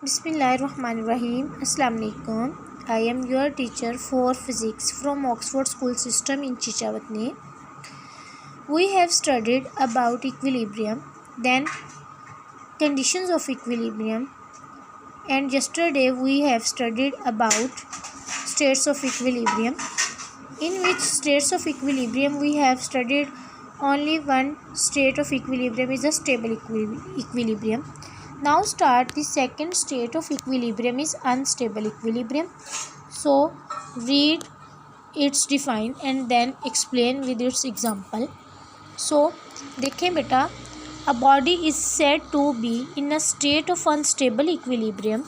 Bismillahirrahmanirrahim. Assalamu alaikum. I am your teacher for physics from Oxford School System in Chichawatne. We have studied about equilibrium, then conditions of equilibrium, and yesterday we have studied about states of equilibrium. In which states of equilibrium we have studied only one state of equilibrium is a stable equilibrium. Now start the second state of equilibrium is unstable equilibrium. So read its define and then explain with its example. So देखें बेटा, a body is said to be in a state of unstable equilibrium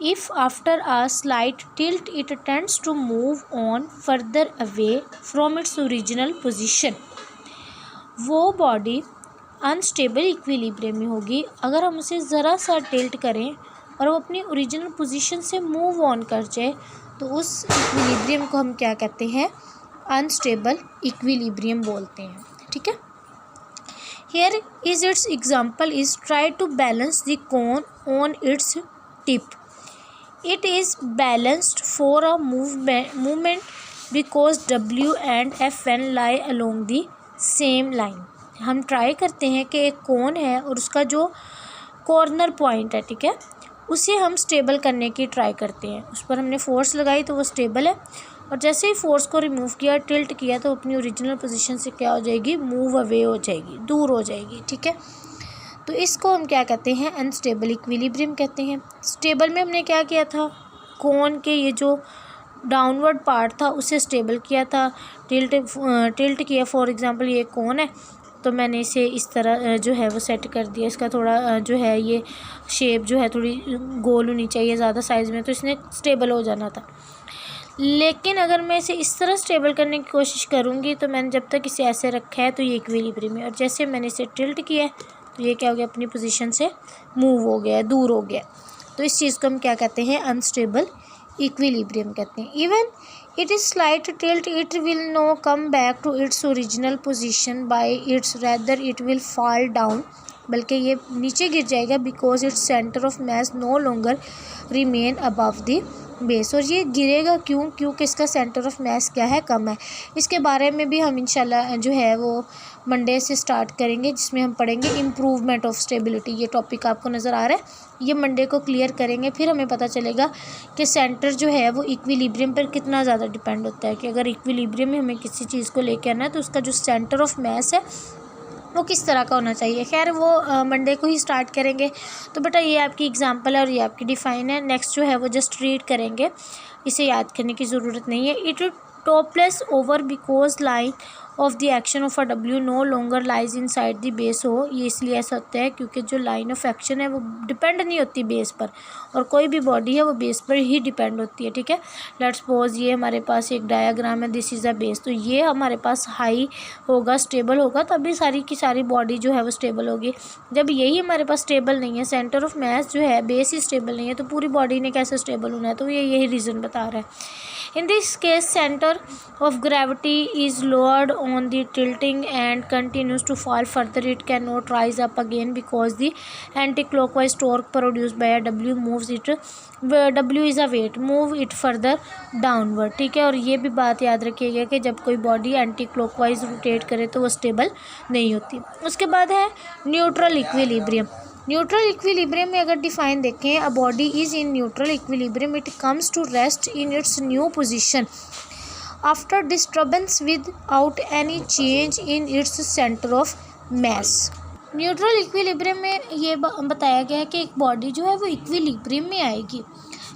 if after a slight tilt it tends to move on further away from its original position. वो body unstable equilibrium में होगी अगर हम उसे ज़रा सा tilt करें और वो अपनी ओरिजिनल पोजीशन से मूव ऑन कर जाए, तो उस इक्विलिब्रियम को हम क्या कहते हैं? अनस्टेबल इक्विलिब्रियम बोलते हैं. ठीक है. Here is its example is try to balance the cone on its tip. It is balanced for a movement because W and FN lie along the same line. हम ट्राई करते हैं कि एक कोन है और उसका जो कॉर्नर पॉइंट है, ठीक है, उसे हम स्टेबल करने की ट्राई करते हैं. उस पर हमने फोर्स लगाई तो वो स्टेबल है, और जैसे ही फोर्स को रिमूव किया, टिल्ट किया, तो अपनी ओरिजिनल पोजीशन से क्या हो जाएगी? मूव अवे हो जाएगी, दूर हो जाएगी. ठीक है. तो इसको हम क्या कहते हैं? अनस्टेबल इक्विलिब्रियम कहते हैं. स्टेबल में हमने क्या किया था? कोन के ये जो डाउनवर्ड पार्ट था उसे स्टेबल किया था, टिल्ट किया. फॉर एग्जांपल ये कोन है तो मैंने इसे इस तरह जो है वो सेट कर दिया. इसका थोड़ा जो है ये शेप जो है थोड़ी गोल होनी चाहिए ज़्यादा साइज़ में, तो इसने स्टेबल हो जाना था. लेकिन अगर मैं इसे इस तरह स्टेबल करने की कोशिश करूँगी तो मैंने जब तक इसे ऐसे रखा है तो ये इक्विलिब्रियम है, और जैसे मैंने इसे टिल्ट किया तो ये क्या हो गया? अपनी पोजीशन से मूव हो गया, दूर हो गया. तो इस चीज़ को हम क्या कहते हैं? अनस्टेबल इक्विलिब्रियम कहते हैं. Even it is slight tilt it will no come back to its original position by its rather it will fall down. बल्कि ये नीचे गिर जाएगा because its centre of mass no longer remain above the base. और ये गिरेगा क्यों? क्योंकि इसका सेंटर ऑफ मास क्या है? कम है. इसके बारे में भी हम इंशाल्लाह जो है वो मंडे से स्टार्ट करेंगे, जिसमें हम पढ़ेंगे इम्प्रूवमेंट ऑफ स्टेबिलिटी. ये टॉपिक आपको नज़र आ रहा है, ये मंडे को क्लियर करेंगे. फिर हमें पता चलेगा कि सेंटर जो है वो इक्विलिब्रियम पर कितना ज़्यादा डिपेंड होता है, कि अगर इक्विलिब्रियम में हमें किसी चीज़ को लेकर आना है तो उसका जो सेंटर ऑफ मास है वो किस तरह का होना चाहिए. खैर वो मंडे को ही स्टार्ट करेंगे. तो बेटा ये आपकी एग्जांपल है और ये आपकी डिफ़ाइन है. नेक्स्ट जो है वो जस्ट रीड करेंगे, इसे याद करने की ज़रूरत नहीं है. It topples over because line of the action of a W no longer lies inside the base हो. ये इसलिए ऐसा होता है क्योंकि जो लाइन ऑफ एक्शन है वो डिपेंड नहीं होती बेस पर, और कोई भी बॉडी है वो बेस पर ही डिपेंड होती है. ठीक है. लेट्स सपोज ये हमारे पास एक डायग्राम है, दिस इज़ अ बेस. तो ये हमारे पास हाई होगा, स्टेबल होगा, तभी सारी की सारी बॉडी जो है वो स्टेबल होगी. जब यही हमारे पास स्टेबल नहीं है, सेंटर ऑफ मास जो है बेस ही स्टेबल नहीं है, तो पूरी बॉडी ने कैसे स्टेबल होना है? तो ये यही रीज़न बता रहा है. In this case, center of gravity is lowered on the tilting and continues to fall further. It cannot rise up again because the anti-clockwise torque produced by a W moves it. W is a weight, move it further downward. ठीक है. और ये भी बात याद रखिएगा कि जब कोई बॉडी एंटी क्लॉकवाइज रोटेट करे तो वो स्टेबल नहीं होती. उसके बाद है न्यूट्रल इक्विलिब्रियम. न्यूट्रल इक्विलिब्रियम में अगर डिफाइन देखें, a body is in neutral equilibrium it comes to rest in its new position after disturbance without any change in its centre of mass. Neutral equilibrium में ये बताया गया है कि एक बॉडी जो है वो इक्विलिब्रियम में आएगी,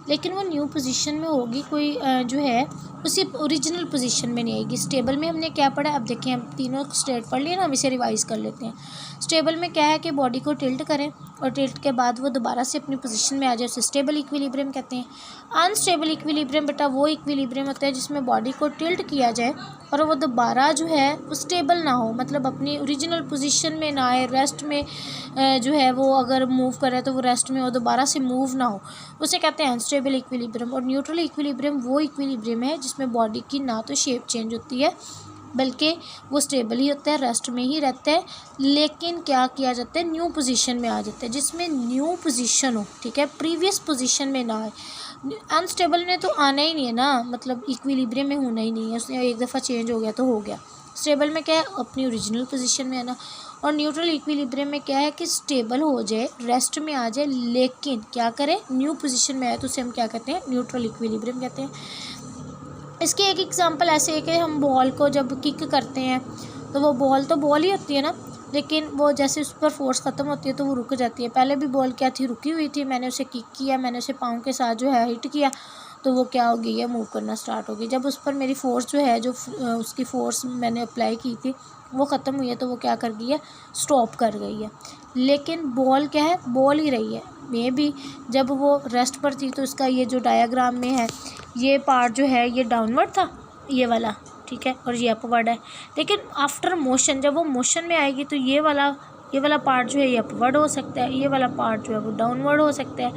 लेकिन वो न्यू पोजीशन में होगी, कोई जो है उसी ओरिजिनल पोजीशन में नहीं आएगी. स्टेबल में हमने क्या पढ़ा? अब देखें, हम तीनों स्टेट पढ़ लिए ना, हम इसे रिवाइज कर लेते हैं. स्टेबल में क्या है कि बॉडी को टिल्ट करें और टिल्ट के बाद वो दोबारा से अपनी पोजीशन में आ जाए, उसे स्टेबल इक्विलिब्रियम कहते हैं. अनस्टेबल इक्विलिब्रियम बेटा वो इक्विलिब्रियम होता है जिसमें बॉडी को टिल्ट किया जाए और वो दोबारा जो है वो स्टेबल ना हो, मतलब अपनी ओरिजिनल पोजीशन में ना आए, रेस्ट में जो है वो अगर मूव करे तो वो रेस्ट में हो, दोबारा से मूव ना हो, उसे कहते हैं अनस्टेबल इक्विलिब्रियम. और न्यूट्रल इक्विलिब्रियम वो इक्विलिब्रियम है जिसमें बॉडी की ना तो शेप चेंज होती है बल्कि वो स्टेबल ही होता है, रेस्ट में ही रहता है, लेकिन क्या किया जाता है, न्यू पोजीशन में आ जाता है, जिसमें न्यू पोजीशन हो, ठीक है, प्रीवियस पोजीशन में ना आए। अनस्टेबल में तो आना ही नहीं है ना, मतलब इक्विलिब्रियम में होना ही नहीं है, उसने एक दफ़ा चेंज हो गया तो हो गया। स्टेबल में क्या है, अपनी ओरिजिनल पोजीशन में आना। और न्यूट्रल इक्विलिब्रियम में क्या है कि स्टेबल हो जाए, रेस्ट में आ जाए, लेकिन क्या करे, न्यू पोजीशन में आए, तो उसे हम क्या कहते हैं, न्यूट्रल इक्विलिब्रियम कहते हैं। इसकी एक एग्जांपल ऐसे है कि हम बॉल को जब किक करते हैं तो वो बॉल तो बॉल ही होती है ना, लेकिन वो जैसे उस पर फोर्स ख़त्म होती है तो वो रुक जाती है। पहले भी बॉल क्या थी, रुकी हुई थी, मैंने उसे किक किया, मैंने उसे पाँव के साथ जो है हिट किया, तो वो क्या हो गई है, मूव करना स्टार्ट हो गई। जब उस पर मेरी फ़ोर्स जो है, जो उसकी फ़ोर्स मैंने अप्लाई की थी वो ख़त्म हुई है, तो वो क्या कर गई है, स्टॉप कर गई है। लेकिन बॉल क्या है, बॉल ही रही है। मे भी जब वो रेस्ट पर थी तो उसका ये जो डायग्राम में है, ये पार्ट जो है ये डाउनवर्ड था, ये वाला, ठीक है, और ये अपवर्ड है। लेकिन आफ्टर मोशन, जब वो मोशन में आएगी तो ये वाला पार्ट जो है ये अपवर्ड हो सकता है, ये वाला पार्ट जो है वो डाउनवर्ड हो सकता है।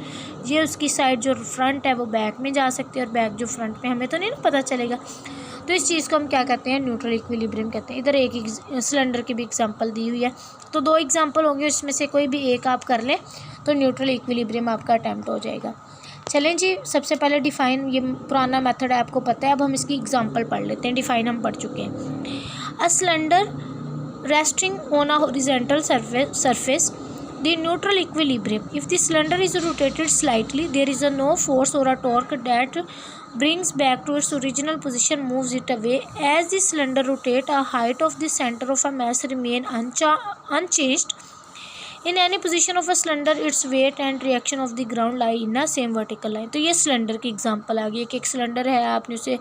ये उसकी साइड जो फ्रंट है वो बैक में जा सकती है, और बैक जो फ्रंट में, हमें तो नहीं ना पता चलेगा। तो इस चीज़ को हम क्या कहते हैं, न्यूट्रल इक्विलिब्रियम कहते हैं। इधर एक सिलेंडर की भी एग्जांपल दी हुई है, तो 2 एग्जांपल होंगे, इसमें से कोई भी एक आप कर लें तो न्यूट्रल इक्विलिब्रियम आपका अटैम्प्ट हो जाएगा। चलें जी, सबसे पहले डिफ़ाइन, ये पुराना मेथड है आपको पता है, अब हम इसकी एग्जांपल पढ़ लेते हैं। डिफ़ाइन हम पढ़ चुके हैं। A cylinder resting on a horizontal surface, the neutral equilibrium. If the cylinder is rotated slightly, there is no force or a torque that brings back to its original position, moves it away. As the cylinder rotates, a height of the center of a mass remain unchanged. In any position of a cylinder, its weight and reaction of the ground lie in a same vertical line. तो ये cylinder की example आ गई कि एक cylinder है, आपने उसे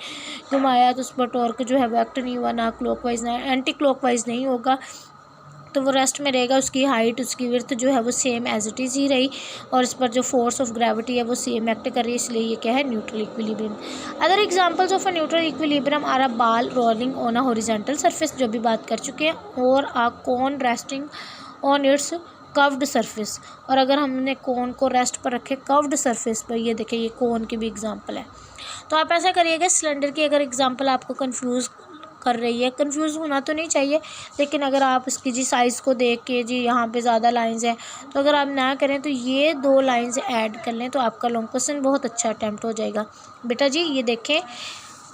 घुमाया तो उस पर टॉर्क जो है वो एक्ट नहीं हुआ, ना क्लॉकवाइज ना एंटी क्लॉकवाइज नहीं होगा, तो वो रेस्ट में रहेगा। उसकी हाइट, उसकी विड्थ जो है वो सेम एज इट इज़ ही रही, और इस पर जो फोर्स ऑफ ग्रेविटी है वो सेम एक्ट कर रही है, इसलिए ये क्या है, neutral equilibrium. Other examples of a neutral equilibrium are a ball rolling on a horizontal surface, जो भी बात कर चुके हैं, और a cone resting on its curved surface. और अगर हमने कोन को रेस्ट पर रखे कर्व्ड सरफेस पर, ये देखिए ये कोन की भी एग्जांपल है। तो आप ऐसा करिएगा, सिलेंडर की अगर एग्जांपल आपको कंफ्यूज कर रही है, कंफ्यूज होना तो नहीं चाहिए, लेकिन अगर आप इसकी जी साइज़ को देख के जी यहाँ पे ज़्यादा लाइंस हैं, तो अगर आप ना करें तो ये 2 लाइंस ऐड कर लें तो आपका लॉन्ग क्वेश्चन बहुत अच्छा अटैम्प्ट हो जाएगा। बेटा जी ये देखें,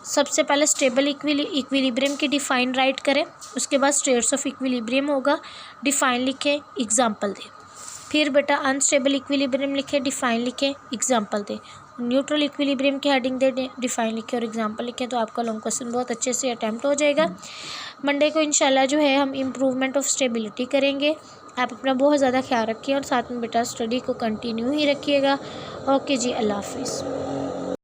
सबसे पहले स्टेबल इक्विलिब्रियम की डिफ़ाइन राइट करें, उसके बाद स्टेट्स ऑफ इक्विलिब्रियम होगा, डिफ़ाइन लिखें, एग्जांपल दें। फिर बेटा अनस्टेबल इक्विलिब्रियम लिखें, डिफ़ाइन लिखें, एग्जांपल दें। न्यूट्रल इक्विलिब्रियम की हेडिंग दे, डिफ़ाइन लिखें और एग्जांपल लिखें, तो आपका लॉन्ग क्वेश्चन बहुत अच्छे से अटैम्प्ट हो जाएगा। मंडे को इंशाल्लाह जो है हम इम्प्रूवमेंट ऑफ स्टेबिलिटी करेंगे। आप अपना बहुत ज़्यादा ख्याल रखिए और साथ में बेटा स्टडी को कंटिन्यू ही रखिएगा। ओके जी, अल्लाह हाफिज़।